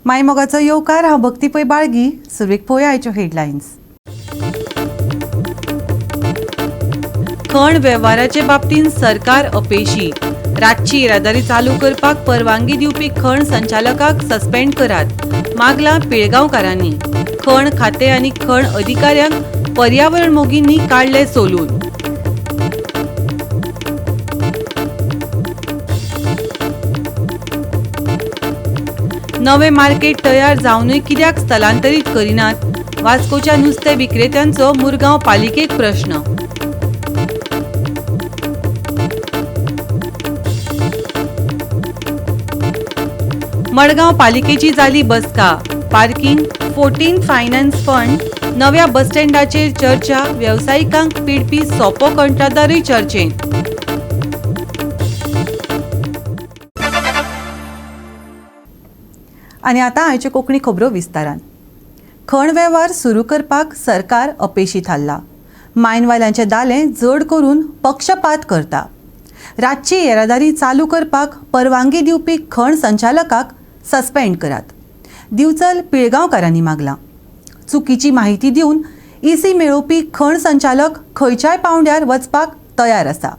मायमोगाचो येवकार हांव भक्ती पै बाळगी. सुरवेक पळोवया आयच्यो हेडलायन्स. खण वेव्हाराचे बाबतींत सरकार अपेशी. रातची येरादारी चालू करपाक परवानगी दिवपी खण संचालकाक सस्पेंड करात, मागला पिळगांवकारांनी. खण खाते आनी खण अधिकाऱ्यांक पर्यावरण मोगींनी काडले सोलून. नवे मार्केट तयार जावनूय कित्याक स्थलांतरीत करिनात? वास्कोच्या नुस्तें विक्रेत्यांचो मुरगांव पालिकेक प्रश्न. मडगांव पालिकेची जाली बसका. पार्किंग 14 फायनान्स फंड, नव्या बस स्टँडाचेर चर्चा, वेवसायिकांक पिडपी सोपो कंत्राटदारूय चर्चेंत. आनी आतां आयच्यो कोंकणी खबरो विस्तारान. खण वेव्हार सुरू करपाक सरकार अपेशी थारला. मायनवाल्यांचे दाले जड करून पक्षपात करता. रातची येरादारी चालू करपाक परवानगी दिवपी खण संचालकाक सस्पेंड करात, दिवचल पिळगांवकारांनी मागला. चुकीची माहिती दिवन ईसी मेळोवपी खण संचालक खंयच्याय पावंड्यार वचपाक तयार आसा.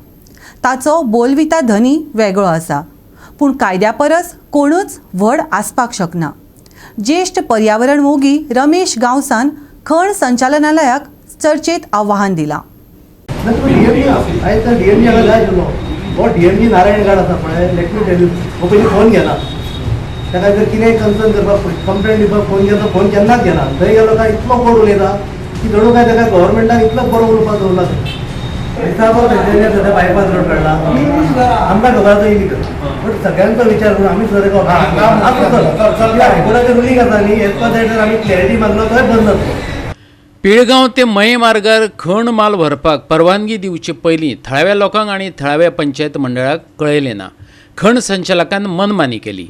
ताचो बोलविता धनी वेगळो आसा, पूण कायद्या परस कोणूच व्हड आसपाक शकना. ज्येश्ठ पर्यावरण मोगी रमेश गांवसान खण संचालनालयाक चर्चेत आव्हान दिलां. डीएमजी नारायण गाड आसा पळय, लेट मी टेल यू, हो पयलीं फोन घेना. ताका जर कितेंय कन्सर्न करपाक कंप्लेंट दिवपाक फोन केलो, फोन केन्नाच घेना. थंय गेलो काय इतलो कोड उलयता की जणू काय ताका गव्हर्मेंटान इतलो बरो उलोवपाक दवरला. दिसाभर तेंच्यानी सद्या बायपास रोड काडला. आमकां खबर आसा इली बट सगळ्यांचो विचार करून आमी सर हायकोर्टाचें रुलींग आसा न्ही, एज पर दॅट आमी क्लॅरिटी मागलो थंय बंद जातलो. पिळगांव ते मये मार्गार खण माल व्हरपाक परवानगी दिवचे पयलीं थळाव्या लोकांक आनी थळाव्या पंचायत मंडळाक कळयलें ना. खण संचालकान मनमानी केली.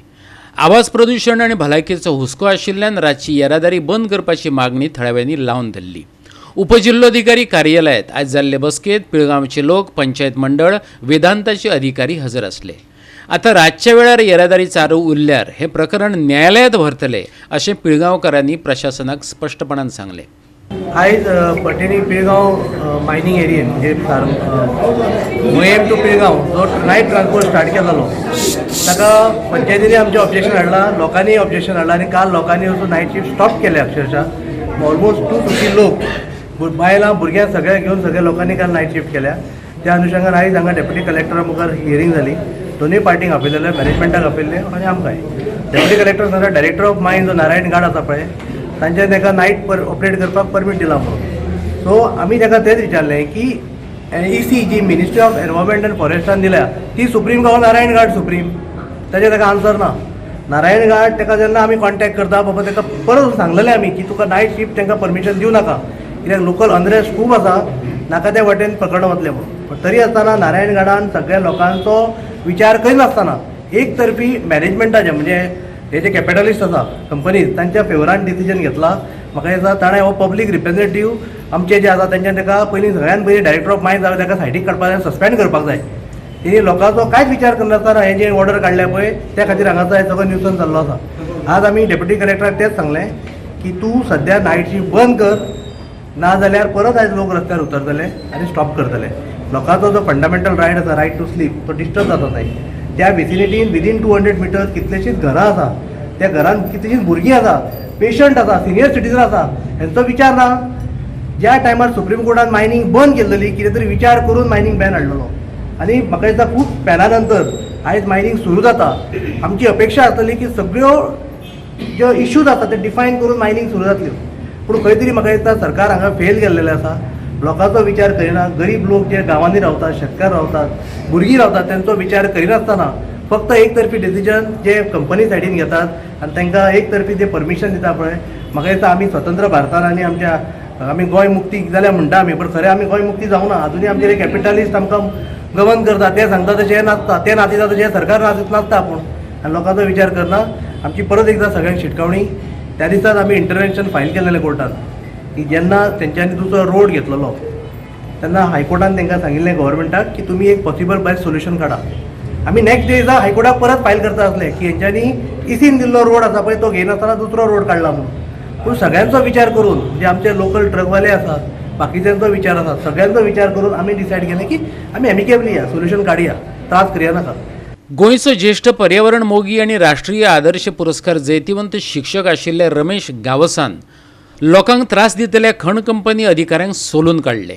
आवाज प्रदूषण आनी भलायकेचो हुस्को आशिल्ल्यान रातची येरादारी बंद करपाची मागणी थळाव्यांनी लावन धरली. उपजिल्लोधिकारी कार्यालयात आज जाल्ले बसकेत पिळगांवचे लोक, पंचायत मंडळ, वेदांताचे अधिकारी हजर आसले. आता रातच्या वेळार येरादारी चालू उरल्यार हे प्रकरण न्यायालयात व्हरतले अशें पिळगांवकारांनी प्रशासनाक स्पश्टपणान सांगलें. आयज पटेनी पिळगांव मायनींग एरियेन म्हणजे मयेम टू पिळगांव जो नायट ट्रान्सपोर्ट स्टार्ट केलेलो ताका पंचायतीनी आमचें ऑब्जेक्शन हाडलां, लोकांनी ऑब्जेक्शन हाडलां आनी काल लोकांनी वचून नायट शिफ्ट स्टॉप केले. अक्षरशः ऑलमोस्ट 250 लोक, बायलां भुरग्यां सगळे घेवन सगळ्या लोकांनी काल नायट शिफ्ट केल्या. त्या अनुशंगान आयज हांगा डेप्युटी कलेक्टरा मुखार हियरींग जाली. दोनूय पार्टींक आपयलेले, मॅनेजमेंटाक आपयल्ले आनी आमकांय. डेप्युटी कलेक्टर सांगता डायरेक्टर ऑफ मायन जो नारायण गाड आसा पळय तांच्यान ताका नायट ऑपरेट करपाक परमीट दिला म्हणून. सो आमी ताका तेच विचारलें की NEC जी मिनिस्ट्री ऑफ एनवायरमेंट अँड फॉरेस्टान दिल्या ती सुप्रीम गांव नारायण घाट सुप्रीम, ताजें ताका आन्सर ना. नारायण घाट ताका जेन्ना आमी कॉन्टॅक्ट करता बाबा ताका परत सांगलेलें आमी की तुका नायट शिफ्ट तांकां परमिशन दिवं नाका, कित्याक लोकल अनरेस्ट खूब आसा, नाका त्या वाटेन पकडून वतलें म्हणून. पण तरी आसतना नारायण घाटान सगळ्या लोकांचो विचार करिनासतना एक तर्फी मॅनेजमेंटाचें म्हणजे हे जे कॅपिटलिस्ट आसा कंपनीज तांच्या फेवरान डिसिजन घेतला. म्हाका दिसता ताणें हो पब्लीक रिप्रेझेंटेटिव्ह आमचे जे आसा तांच्यान ताका पयलीं सगळ्यान पयलीं डायरेक्टर ऑफ मायन्स जाल्यार ताका सायडीक काडपाक जाय, सस्पेंड करपाक जाय. तेणी लोकांचो कांयच विचार करनासतना हें जें ऑर्डर काडल्या पळय त्या खातीर हांगासर सगळो न्यूसन्स जाल्लो आसा. आज आमी डेप्युटी कलेक्टराक तेच सांगलें की तूं सद्या नायट शिफ्ट बंद कर, ना जाल्यार परत आयज लोक रस्त्यार उतरतले आनी स्टॉप करतले. लोकांचो जो फंडामेंटल रायट आसा, रायट टू स्लीप, तो डिस्टर्ब जाता थंय. त्या विसिनिटीन विदीन 200 मिटर्स कितलेशीच घरां आसा, त्या घरान कितलीशीच भुरगीं आसा, पेशंट आसा, सिनियर सिटीजन आसा, हेंचो विचार ना. ज्या टायमार सुप्रीम कोर्टान मायनींग बंद केल्ली कितें तरी विचार करून मायनींग बॅन हाडलेलो आनी म्हाका दिसता खूब पॅना नंतर आयज मायनींग सुरू जाता. आमची अपेक्षा आसतली की सगळ्यो ज्यो इश्यूज आसा ते डिफायन करून मायनींग सुरू जातल्यो. पूण खंय तरी म्हाका दिसता सरकार हांगा फेल गेल्लेलें आसा. लोकांचो विचार करिना. गरीब लोक जे गांवांनी रावतात, शेतकार रावतात, भुरगीं रावतात, तांचो विचार करिनासतना फक्त एक तर्फी डिसिजन जे कंपनी सायडीन घेतात आनी तांकां एक तर्फी जे परमिशन दिता पळय, म्हाका दिसता आमी स्वतंत्र भारतान आनी आमी गोंय मुक्ती जाल्यार म्हणटा आमी, पण खरें आमी गोंय मुक्ती जावना. अजुनूय आमचे कॅपिटलिस्ट आमकां गवर्न करता, ते सांगता तशें नाचता, ते नाचिता तशें सरकार नाचता आपूण आनी लोकांचो विचार करना. आमची परत एकदां सगळ्यांक शिटकावणी. त्या दिसाच आमी इंटरव्हेन्शन फायल केलेलें कोर्टान की जेन्ना तेंच्यांनी दुसरो रोड घेतलेलो तेन्ना हायकोर्टान तांकां सांगिल्लें गव्हर्मेंटाक की तुमी एक पॉसिबल बेस्ट सोल्युशन काडा. आमी नेक्स्ट डे हायकोर्टाक परत फायल करता आसले की हेंच्यांनी इसीन दिल्लो रोड आसा पळय तो घेयनासतना दुसरो रोड काडला म्हणून. पूण सगळ्यांचो विचार करून जे आमचे लोकल ट्रकवाले आसात बाकीच्यांचो विचार आसा सगळ्यांचो विचार करून आमी डिसायड केलें की आमी एमिकेबली या सोल्युशन काडया त्रास करया नाका. गोंयचो ज्येष्ठ पर्यावरण मोगी आणि राष्ट्रीय आदर्श पुरस्कार जैतिवंत शिक्षक आशिल्ले रमेश गावसान लोकांक त्रास दितल्या खण कंपनी अधिकाऱ्यांक सोलून काडले.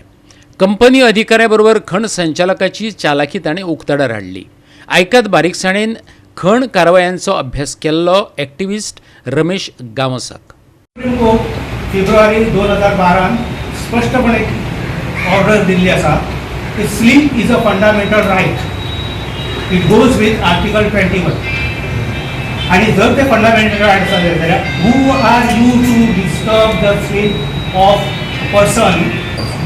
कंपनी अधिकाऱ्याबरोबर खण संचालकाची चालाकी ताणें उक्ताडार हाडली. आयकात बारीकसाणेन खण कारवायांचो अभ्यास केल्लो एक्टिव्हिस्ट रमेश गावसाक. सुप्रीम कोर्ट फेब्रुवारी 2012 स्पष्टपणे ऑर्डर दिल्ली आसा की sleep is a fundamental right. It goes with article 21. आणि जर ते फंडामेंटल रायट असेल जाल्यार who are you to disturb the sleep of person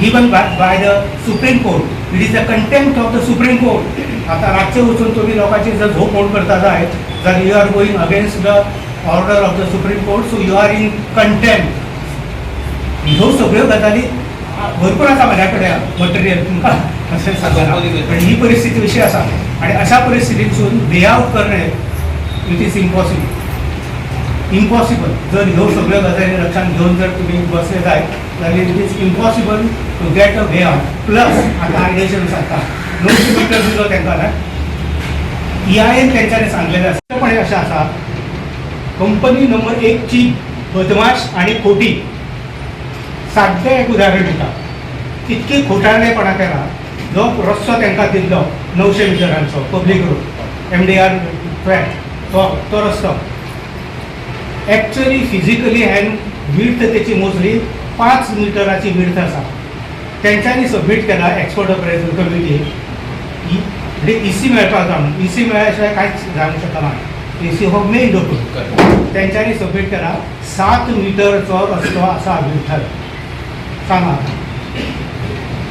given by the Supreme Court. It is the contempt of the Supreme Court. आता रातचे वचून तुम्ही लोकांची जर झोप मोड करता जाय जाल्यार you are going against the order of the Supreme Court. So you are in contempt. ह्यो सगळ्यो गजाली भरपूर आसा माझ्या कडेन मटेरियल तुमकां अशें सांगना पण ही परिस्थिती अशी आसा आणि अशा परिस्थितीतून वे आउट करणे इट इज इम्पॉसिबल. जर ह्यो सगळ्यो गजाली लक्षात घेऊन जर तुम्ही बसले जाय जाल्यार it is impossible to get a way out. Plus आता आयडेशन सांगता 900 मीटर दिलो तांकां ना EIN त्यांच्यानी सांगलेलें आसा पण अशें आसा कंपनी नंबर 1 ची बदमाश आणि खोटी. साद्दे एक उदाहरण दिता. इतकी खोटारडेपणा केला जो रस्तो तांकां दिल्लो 900 मिटरांचो पब्लीक रोड MDR ट्रॅक तो रस्तो एक्चुअली फिजिकली हँड विड्थ त्याची मोजली 5 मिटराची विड्थ आसा. तेंच्यांनी सबमीट केला एक्सपर्ट अप्रेजल कमिटी EC मेळपाक जाय. EC मेळ्ळ्या शिवाय कांयच जावंक शकना. EC हो मेन डॉक्युमेंट. तेंच्यांनी सबमीट केला 7 मिटरचो रस्तो आसा विड्थ. सांगा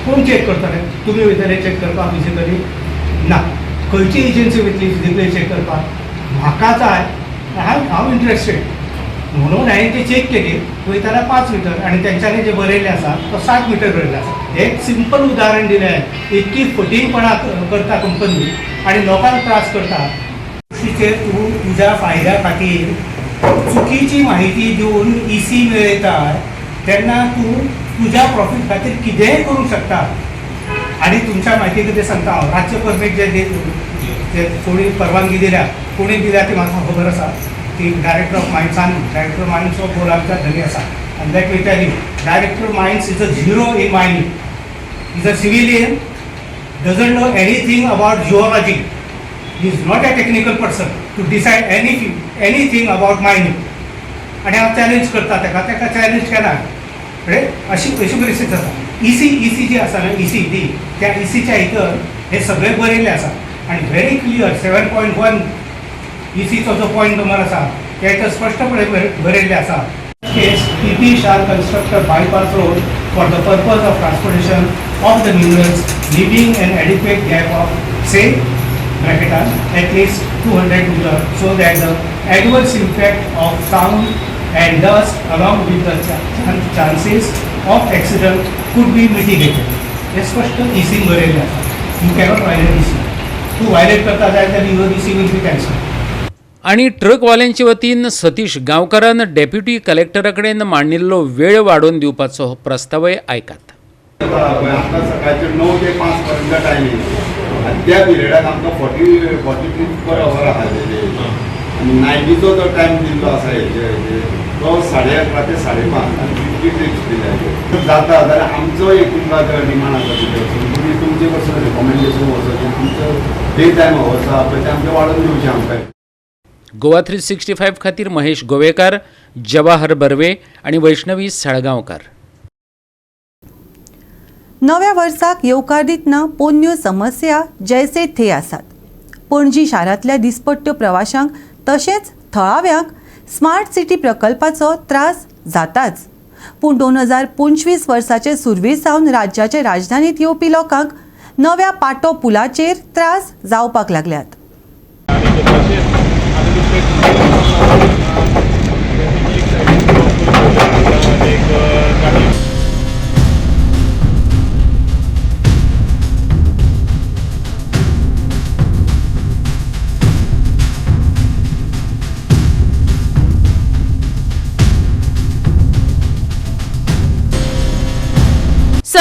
कोण चेक करतले? तुम्ही वयतले चेक करपाक फिजिकली ना. खंयची एजन्सी वयतली फिजिकली चेक करपाक? म्हाका जाय हांव इंट्रस्टेड म्हणून हांवें ती चेक केली. वयताना 5 मिटर आणि त्यांच्यानी जे बरयल्लें आसा तो 7 मिटर बरयल्लें आसा. एक सिंपल उदाहरण दिलें. इतकी फटींगपणा करता कंपनी आणि लोकांक त्रास करता. तूं तुज्या फायद्या खातीर चुकीची माहिती दिवन EC मेळयता तेन्ना तूं तुज्या प्रॉफिट खातीर कितेंय करूंक शकता. आणि तुमच्या म्हायती कितें सांगता हांव रातचे परमीट जे कोणी परवानगी दिल्या कोणी दिल्या ती म्हाका खबर आसा. ती डायरेक्टर ऑफ मायन्सान डायरेक्टर ऑफ मायन्स हो आमच्या धनी आसा. आनी that we tell you director of mines is a zero in mining. Is a civilian doesn't know anything about geology. He is not a technical person to decide anything about mining. आणि हांव challenge करता ताका challenge केला. अशी परिस्थिती आसा. EC जी आसा ना EC ती त्या ECच्या भितर हे सगळे बरयल्ले आसा आणि व्हेरी क्लियर 7.1 ECचो जो पॉयंट नंबर आसा त्या स्पष्टपणे बरयल्ले आसा. केस PP shall construct a bypass road for the purpose of transportation of the minerals, leaving an adequate gap of say at least 200 meters so that the adverse impact of sound and dust along with the chances of accident could be mitigated. हे स्पष्ट EC बरयल्लें आसा. You cannot violate EC. तूं violate करता जाल्यार तर your EC will be cancel. आणि ट्रकवाल्यांचे वतीन सतीश गांवकारान डेप्युटी कलेक्टरा कडेन मांडिल्लो वेळ वाडोवन दिवपाचो प्रस्तावय आयकात. आमकां सकाळचे 9 ते 5 पर्यंत टायमींग आनी त्या पिरियडाक आमकां 43 पर अवर आसलेले आनी नायटीचो जो टायम दिल्लो आसा हेजे तो 11:30 ते 5:30 आनी 50 ट्रिप्स दिले. जाता जाल्यार आमचो एक तुमकां डिमांड आसा तुमी तुमचे कसो रेकमेंडेशन वचोचें तुमचो डे टायम अवर्स आसा पळय ते आमचे वाडोवन दिवचे आमकां. गोवा 365 खातीर महेश गोवेकार, जवाहर बर्वे आणि वैष्णवी साळगांवकार. नव्या वर्साक येवकार दितना पोन्न्यो समस्या जैसे थे आसात. पणजी शारांतल्या दिसपट्ट्यो प्रवाशांक तशेंच थळाव्यांक स्मार्ट सिटी प्रकल्पाचो त्रास जाताच. पूण 2025 वर्साचे सुरवे सावन राज्याचे राजधानीत येवपी लोकांक नव्या पाटो पुलाचेर त्रास जावपाक लागल्यात.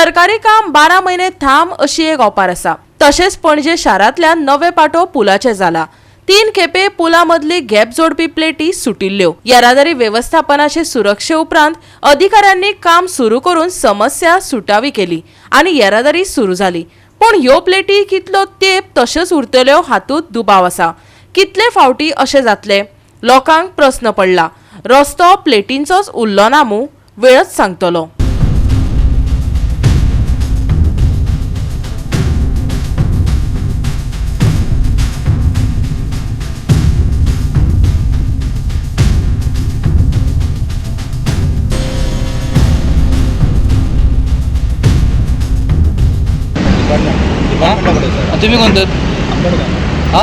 सरकारी काम 12 म्हयने थांब अशी एक ऑफर आसा. तशेंच पणजे शारांतल्यान नवे पाटो पुलाचे जाला. 3 खेपे पुला मदली गॅप जोडपी प्लेटी सुटिल्ल्यो. येरादारी वेवस्थापनाचे सुरक्षे उपरांत अधिकाऱ्यांनी काम सुरू करून समस्या सुटावी केली आनी येरादारी सुरू जाली. पण ह्यो प्लेटी कितलो तेंप तश्योच उरतल्यो हातूंत दुबाव आसा. कितले फावटी अशें जातले? लोकांक प्रस्न पडला. रस्तो प्लेटींचोच उरलो ना मूं, वेळच सांगतलो. तुम्ही कोणतं हा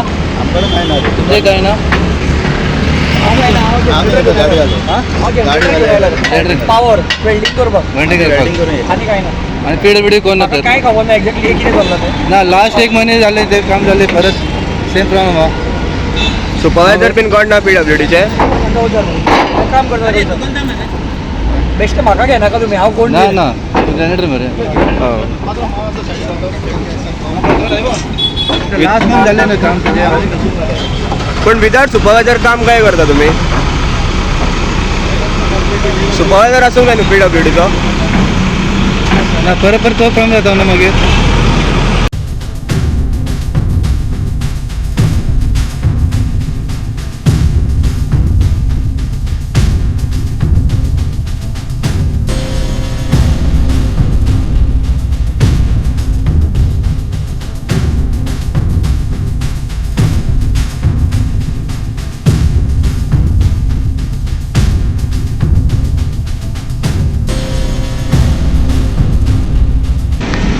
तुमचे काय ना पावर वेल्डिंग करपाक आनी काय ना आणि पीडब्ल्यूडी कोण काय खबर ना एक्झॅक्टली हे कितें करला तें ना लास्ट 1 महिने झाले ते काम झाले परत सेम प्रॉब्लेम हा सुपरवायझर बीन कोण ना पीडब्ल्यूडीचे काम करता बेस्ट म्हाका घेनाका तुमी हांव कोण ना ना जनरेटर मरे लास्ट मंथ झाले ना काम पण विदाउट सुपरवायझर काम काय करता तुम्ही सुपरवायझर असूंक जाय न्हू पीडब्ल्यूडीचो ना परत तो प्रॉब्लेम जाता ना मागीर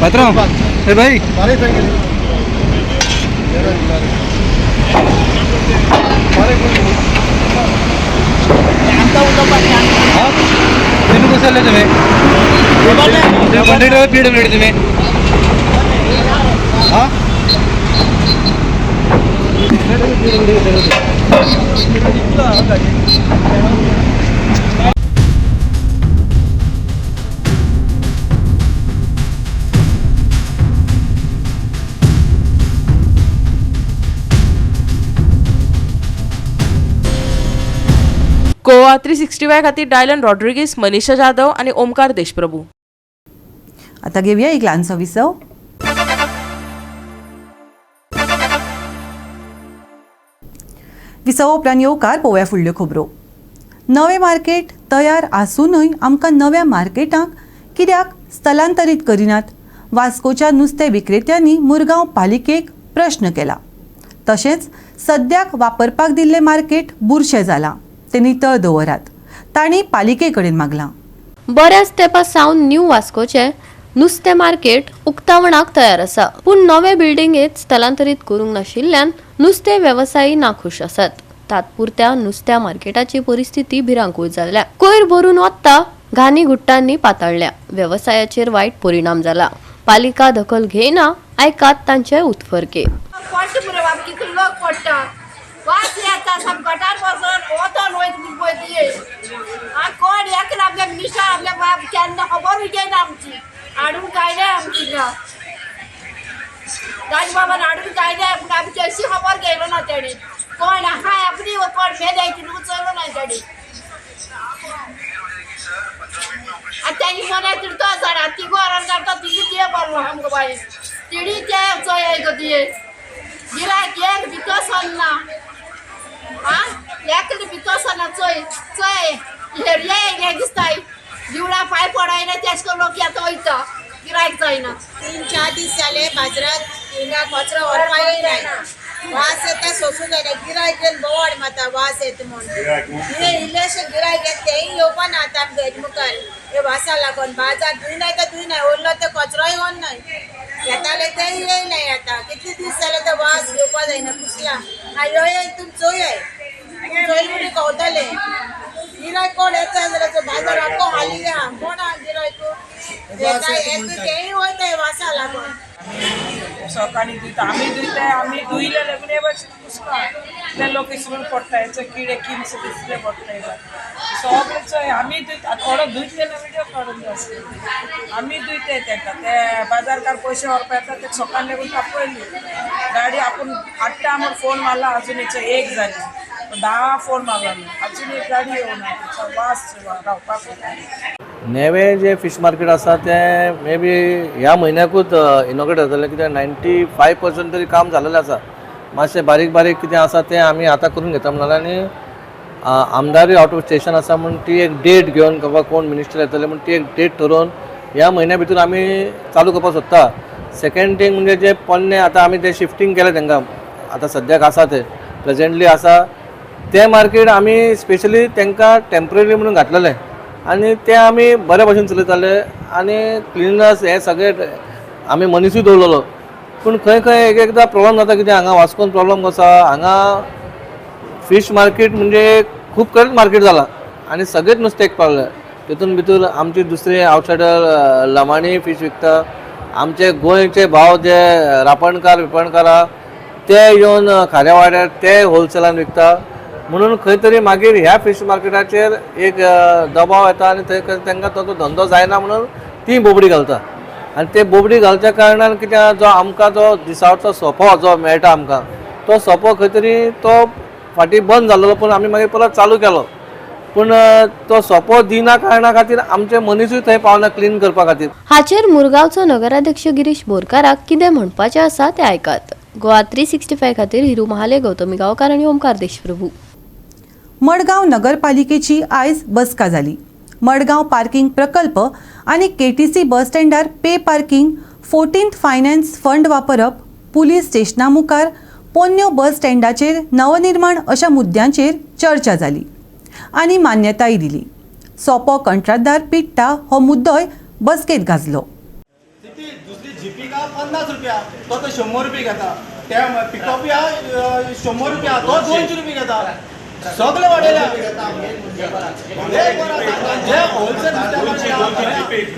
पात्रों ए भाई तुम्ही कसं आले तुम्ही कॉन्ट्रॅक्टर पीडब्ल्यूडी तुम्ही हा गोवा 365 खातीर डायलन रॉड्रिगीस, मनीषा जाधव आणि ओमकार देशप्रभू. आता घेऊया एक ल्हानसो विसव. विसव उपरांत येवकार पळोवया फुडल्यो खबरो. नवे मार्केट तयार आसूनय आमकां नव्या मार्केटांक कित्याक स्थलांतरीत करिनात? वास्कोच्या नुस्तें विक्रेत्यांनी मुरगांव पालिकेक प्रश्न केला. तशेंच सद्याक वापरपाक दिल्लें मार्केट बुरशें जालां, ते नितळ दवरात. तांणी पालिके कडेन मागलां. बऱ्याच तेंपा सावन न्यू वास्कोचे नुस्तें मार्केट उक्तावणाक तयार आसा, पूण नवे बिल्डिंगेत स्थलांतरीत करूंक नाशिल्ल्यान नुस्तें वेवसायी नाखुश आसात. तात्पुरत्या नुस्त्या मार्केटाची परिस्थिती भिरांकूळ जाल्ल्या. कोयर भरून वता घाणी गुट्टांनी पाताळल्या. वेवसायाचेर वायट परिणाम जाला. पालिका दखल घेयना, आयकात तांचे उतफर्के. वास येता सब गटार बसून ओतून वयत पळय कोण एक आपल्या मिशा आपल्या बाप केन्ना खबर घेयना आमची हाडून काडल्या आमची राज बाबान हाडून काडल्या पूण आमची अशी खबर घेयलो ना तेणी कोण हाय आपली कोण मेदायची उचललो ना तेणी आतां तेणी मना तिडतो झाडा ती गोरान काडटा तिची ते बोरलो आमकां बाय तिडी ते चोय गो तिये गिरायक एक भितर सन्ना एकली भितर सन्ना चोय चोय हेरये हे दिसताय दिवडा पाय पडायना तेच लोक येता वयता गिरायक जायना 3-4 दीस जाले बाजारात हिंगा कचरो व्हरपाक येयनाय वास येता सोसूं जायना गिरायक येवन बोवाड माता वास येता म्हूण हे इल्लेशे गिरायक येता तेय येवपा ना आतां आमगे मुखार हे वासा लागून बाजार धुयनाय तर धुयनाय उरलो तो कचरोय व्हरनाय येताले तेय येयनाय आतां कितले दीस जाले तो वास घेवपा जायना कुसला येय तुमी चोयाय चोयली कवताले गिरायक कोण येता जाल्यार तो बाजार आख्खो खाली आहा कोण आहा गिरायक येता तेय वयताय वासा लागून सकाळी धुयता आमी धुयले लेगून कुसका ते लोक इसरून पडटाय किडे किम्स दिसले पडटाय सगळेच आम्ही थोडं धुतलेला व्हिडिओ काढून जास्त आम्ही धुते त्यांना ते बाजारकार पैसे वापरता येतात ते सकाळ निघून तापवली गाडी आपण 8 आम्हाला फोन मारला अजून एक झाली 10 फोन मारला अजून एक गाडी येऊन वास रावपाक नेवे जे फिश मार्केट आसा ते मे बी ह्या म्हयन्याकूच इनॉग्रेट जातलें कित्याक 95% तरी काम जाल्लेलें आसा मातशें बारीक बारीक कितें आसा तें आमी आतां करून घेता म्हणून आनी आमदारी आउट ऑफ स्टेशन आसा म्हूण ती एक डेट घेवन बाबा कोण मिनिस्टर येतले म्हूण ती एक डेट ठरोवन ह्या म्हयन्या भितर आमी चालू करपाक सोदता. सेकंड थिंग म्हणजे जे पोन्ने आतां आमी ते शिफ्टींग केलें तांकां आतां सद्याक आसा ते प्रेजेंटली आसा ते मार्केट आमी स्पेशली तांकां टेम्पररी म्हणून घातलेलें आनी ते आमी बरे भशेन चलयताले आनी क्लिनर्स हे सगळे आमी मनीसूय दवरलेलो पूण खंय खंय एक एकदां प्रॉब्लम जाता कितें हांगा वास्कोन प्रॉब्लम कसो हांगा फिश मार्केट म्हणजे खूब करेक्ट मार्केट जाला आनी सगळेच नुस्तें पावलें तितून भितर आमचे दुसरे आवटसायडर लमाणी फिश विकता आमचे गोंयचे भाव जे रापणकार ते येवन खाऱ्या वाड्यार ते होलसेलान विकता म्हणून खंय तरी मागीर ह्या फिश मार्केटाचेर एक दबाव येता आनी थंय तांकां तो धंदो जायना म्हणून ती बोबडी घालता आनी ते बोबडी घालच्या कारणान कित्याक जो आमकां जो दिसावडचो सोपो जो मेळटा आमकां तो सोपो खंय तरी तो फाटीं बंद जाल्लो पूण आमी मागीर परत चालू केलो पूण तो सोपो दिना कारणा खातीर आमचे मनीसूय थंय पावना क्लीन करपा खातीर. हाचेर मुरगांवचो नगराध्यक्ष गिरीश बोरकाराक कितें म्हणपाचें आसा तें आयकात. गोवा 365 खातीर हिरू महाले, गौतमी गांवकार आनी ओमकार देशप्रभू. मडगांव नगरपालिकेची आयज बसका जाली. मडगांव पार्किंग प्रकल्प आनी केटीसी बस स्टँडार पे पार्किंग 14th फायनान्स फंड वापरप पुलीस स्टेशना मुखार पोन्न्यो बस स्टँडाचेर नवनिर्माण अशा मुद्द्यांचेर चर्चा जाली आनी मान्यताय दिली. सोपो कंत्राटदार पिट्टा हो मुद्दोय बसकेत गाजलो. दुसरी जीपी का 50 रुपया तो 100 रुपये घेता त्या पिकअप या 100 रुपया तो 200 रुपये घेता सगळे वाडयल्या जे होलसेल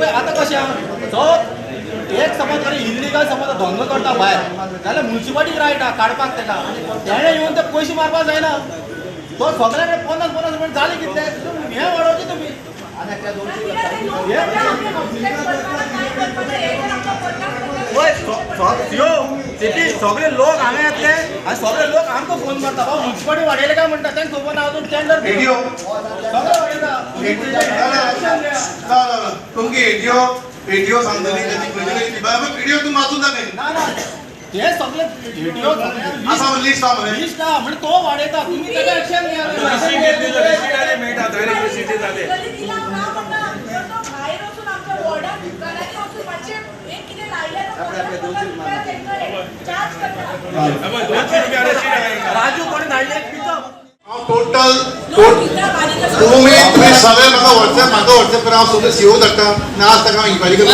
आता कशें तो एक समज जर इल्लिगल समज धंदो करता भायर जाल्यार म्युन्सिपालिटीक रायट आहा काडपाक तेका तेणे येवन ते पयशे मारपाक जायना तो सगळ्यांकडे 50 रुपये जाले कितले हे वाडोवचे तुमी सगळे लोक हांगा येतले आनी सगळे लोक आमकां फोन करता बाबा म्युन्सिपालिटी वाडयले काय म्हणटा तेंका खबर ना अजून टेंडर व्हिडिओ सगळे वाडयता तुमगे व्हिडिओ सांगतली व्हिडिओ तूं वाचूं जाय ना ना हे सगळे व्हिडिओ आसा लिस्ट आहा मरे लिस्ट आहा म्हणजे तो वाडयता तुम्ही तेका एक्शन घेया मेळटा थंय जाले राजू कोणी धाडले टोटल तुम्ही सगळे म्हाका व्हॉट्सएप करा हांव सगळे सीओ धाडटा ना आज ताका इन्क्वायरी करता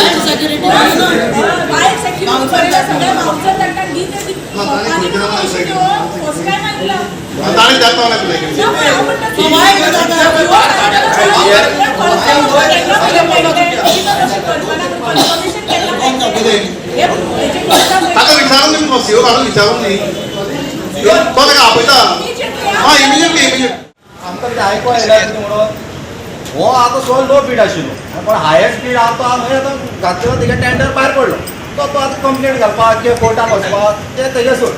ताणें जाता ताका विचारून न्ही सीओ काडून विचारून न्ही तो ताका आपयता हय इमिजिएटली आमकां कितें आयको येयला कितें म्हणून हो आतां सो लो बीड आशिल्लो पण हायर स्पीड आहा तो हांवें आतां घातलो तेगे टेंडर भायर पडलो तो आतां कंप्लेंट घालपाक किंवा कोर्टाक वचपाक तें तेगे सोड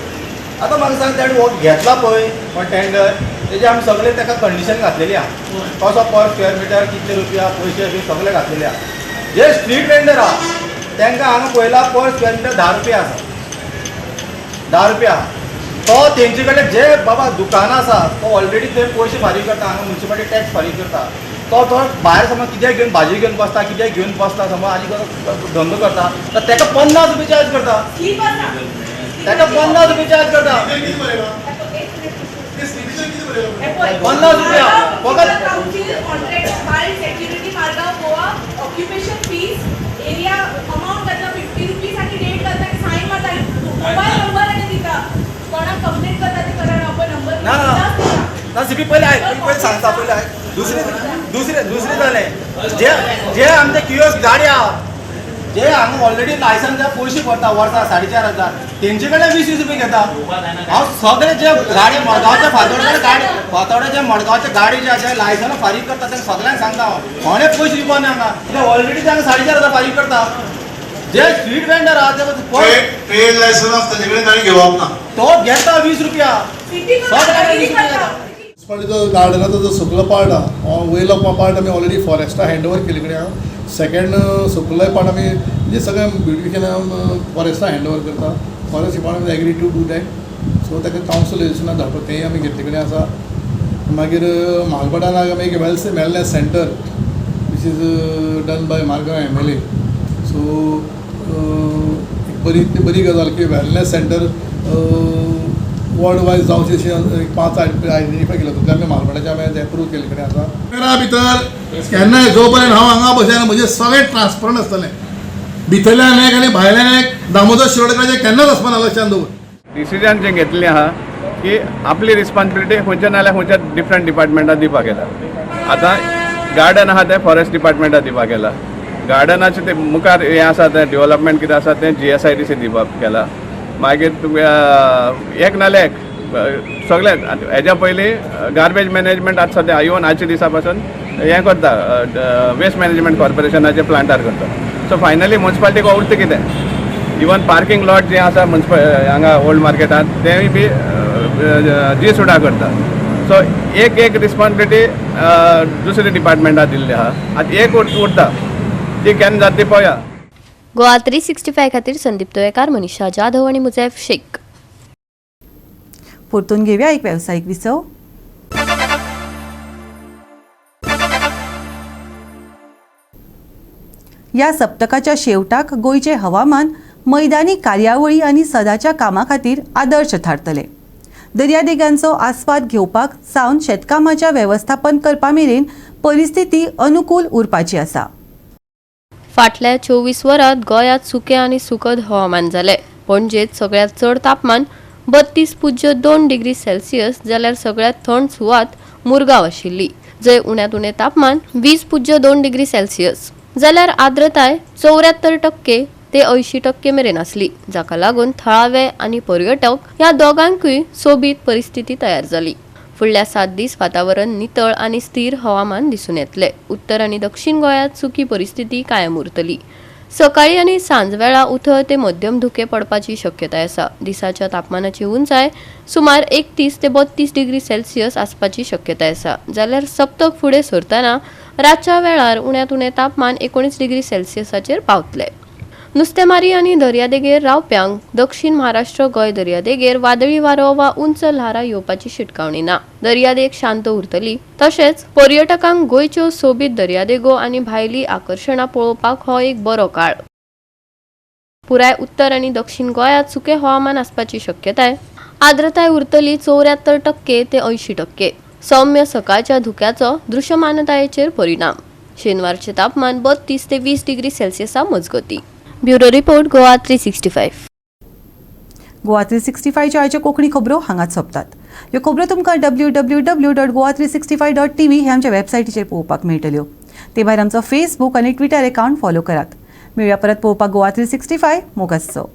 आतां म्हाका सांग तेणें हो घेतला पळय हो टेंडर तेजे आमी सगळे ताका कंडिशन घातलेली आहा कसो पर स्क्वेअर मिटर कितले रुपया पयशे बी सगळे घातलेले आहा जे स्ट्रीट वेंडर आहा तांकां हांगा पयला पर स्क्वेअर मिटर 10 रुपया आसा 10 रुपया तो तेंचे कडेन जे बाबा दुकानां आसा तो ऑलरेडी थंय पयशे फारीक करता हांगा म्युन्सिपालिटी टॅक्स फारीक करता तो भायर समज कितें घेवन भाजी घेवन बसता कितें घेवन बसता समज आनी धंदो करता तर ताका 50 रुपये चार्ज करता ताका 50 रुपये चार्ज करता 50 रुपया फकत ना सीपी पहिले पहिले सांगता पहिले दुसरे जालें जे आमचे किओस्क गाडी आहा जे हांगा ऑलरेडी लायसन्स पयशे पडटा वर्सा 4,500 तेंचे कडेन 20 रुपये घेता हांव सगळे जे गाडी मडगांवच्या फादोर गाडी कोथोड्याचे मडगांवचे गाडी जे आसा लायसन्स फारीक करता तांकां सगळ्यांक सांगता हांव कोणें पयशे दिवपाना हांगा कित्याक ऑलरेडी तांकां 4,500 फारीक करता जे स्ट्रीट वेंडर आहा ते ट्रेड लायसन्स ताचे कडेन ताणें घेवप ना तो घेता 20 रुपया सगळ्यांक 20 रुपया घेता म्युनिसिपालिटीचो गार्डनाचो जो सकलो पार्ट आहा वयलो पार्ट आमी ऑलरेडी फॉरेस्टा हँडओवर केले कडेन आहा सेकंड सकलोय पार्ट आमी म्हणजे सगळें ब्युटिफिकेशन फॉरेस्टा हँडओवर करता forest department agree to do that so ताका कावन्सिल एजुकेशनाक धाडटा तेंय आमी घेतले कडेन आसा मागीर म्हालपटानाक आमी एक wellness centre which is done by Margao MLA so बरी गजाल की वेलनेस सेंटर वर्ल्ड वायज जावचे अशें 5 आयडेंटिफाय केले तुका आमी म्हालपटाचे आमी एप्रूव केले कडेन आसा घरा भितर केन्नाय जो पर्यंत हांव हांगा बसयना म्हजें सगळें ट्रान्सपरंट आसतलें भितरल्यान एक आनी भायल्यान एक दामोदर शिरोडकराचें केन्नाच वचपाना लक्षांत दवर डिसिजन जे घेतलें आहा की आपली रिस्पॉन्सिबिलिटी खंयच्या नाल्यार खंयच्या डिफरंट डिपार्टमेंटाक दिवपाक येता आतां गार्डन आहा तें फॉरेस्ट डिपार्टमेंटाक दिवपाक केला गार्डनाचें तें मुखार हें आसा तें डेव्हलपमेंट कितें आसा तें GSIDC दिवपाक केला मागीर एक नाल्यार एक सगळें हेज्या पयलीं गार्बेज मॅनेजमेंट आतां सद्या इवन आजच्या दिसा पासून हें करता वेस्ट मॅनेजमेंट कॉर्पोरेशनाचे प्लांटार करता सो फायनली म्युन्सिपालिटीक उरता कितें इवन पार्किंग लॉट जे आसा हांगा ओल्ड मार्केटांत तेंय बी जी सुडा करता सो एक रिस्पॉन्सिबिलिटी दुसऱ्या डिपार्टमेंटाक दिल्ली आहा आतां एक उरता ती केन्ना जाता ती पळोवया गोवा 365 खातीर संदीप तोयेकार मनीषा जाधव आणि मुजैफ शेख परतून घेऊया एक व्यावसायिक विसव या सप्तकाच्या शेवटाक गोयचे हवामान मैदानी कार्यावळी आणि सदाच्या कामा खातीर आदर्श थारतले दर्यादेगांचो आस्वाद घेवपाक सावन शेतकामाच्या वेवस्थापन करपा मेरेन परिस्थिती अनुकूल उरपाची आसा फाटल्या 24 वरांत गोंयांत सुकें आनी सुखद हवामान जालें पणजेंत सगळ्यांत चड तापमान 32.2 डिग्री सेल्सियस जाल्यार सगळ्यांत थंड सुवात मुरगांव आशिल्ली जंय उण्यांत उणें तापमान 20.2 डिग्री सेल्सियस जाल्यार आर्द्रताय 74% ते 80% मेरेन आसली जाका लागून थळावे आनी पर्यटक ह्या दोगांकूय सोबीत परिस्थिती तयार जाली फुडल्या 7 दीस वातावरण नितळ आनी स्थिर हवामान दिसून येतले उत्तर आनी दक्षिण गोंयांत सुकी परिस्थिती कायम उरतली सकाळी आनी सांजवेळा उथळ ते मध्यम धुके पडपाची शक्यताय आसा दिसाच्या तापमानाची उंचाय सुमार 31 ते 32 डिग्री सेल्सियस आसपाची शक्यताय आसा जाल्यार सप्तक फुडें सरतना रातच्या वेळार उण्यांत उणें तापमान 19 डिग्री सेल्सियसाचेर पावतले नुस्तेमारी आनी दर्यादेगेर रावप्यांक दक्षिण महाराष्ट्र गोंय दर्यादेगेर वादळी वारो वा उंच ल्हारा येवपाची शिटकावणी ना दर्यादेग शांत उरतली तशेंच पर्यटकांक गोंयच्यो सोबीत दर्यादेगो आनी भायली आकर्षणां पळोवपाक हो एक बरो काळ पुराय उत्तर आनी दक्षिण गोंयांत सुकें हवामान आसपाची शक्यताय आर्द्रताय उरतली 74% ते 80% सौम्य सकाळच्या धुक्याचो दृश्यमानतायेचेर परिणाम शेनवारचे तापमान 32 ते 20 डिग्री सेल्सियसा मजगती ब्युरो रिपोर्ट गोवा 365 गोवा 365 च्या आयच्यो कोंकणी खबरो हांगाच सोंपतात ह्यो खबरो तुमकां www.goa365.tv हे आमच्या वेबसायटीचेर पळोवपाक मेळटल्यो ते भायर आमचो फेसबूक आनी ट्विटर अकाउंट फॉलो करात मेळुया परत पळोवपाक गोवा 365 मोगाचो